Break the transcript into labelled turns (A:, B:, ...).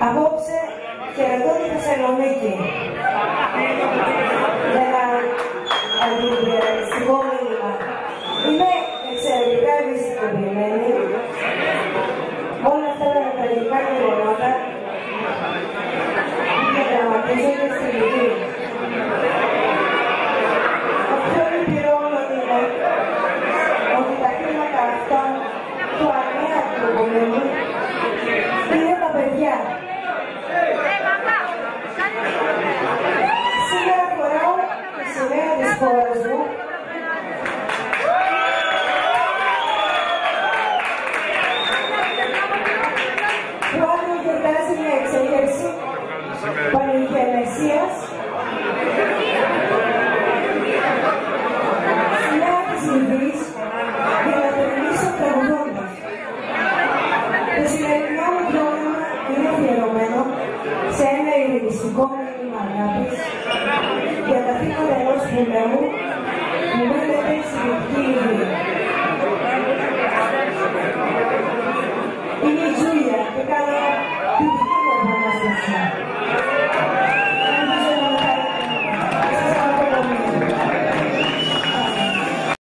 A: Απόψε χαιρετώ τη Θεσσαλονίκη με ένα αντιπυραλιστικό μήνυμα. Είμαι εξαιρετικά ευαισθητοποιημένη όλα αυτά τα τραγικά γεγονότα που διαδραματίζονται στη Λιβύη. Το πιο λυπηρό είναι ότι τα χρήματα αυτά του ανέατου πολέμου είναι τα παιδιά. Σήμερα φοράω τη σημαία της χώρας μου που αύριο γιορτάζει μια εξέγερση πανηγενεσίας σημαία της Λιβύης για να περιλήσω τραγουδώντας. Το σημερινό μου πρόγραμμα είναι αφιερωμένο σε ένα ειρηνιστικό μήνυμα αγάπης για τα θύματα ενός πολέμου που μένεται στη Δυτική Λιβύη.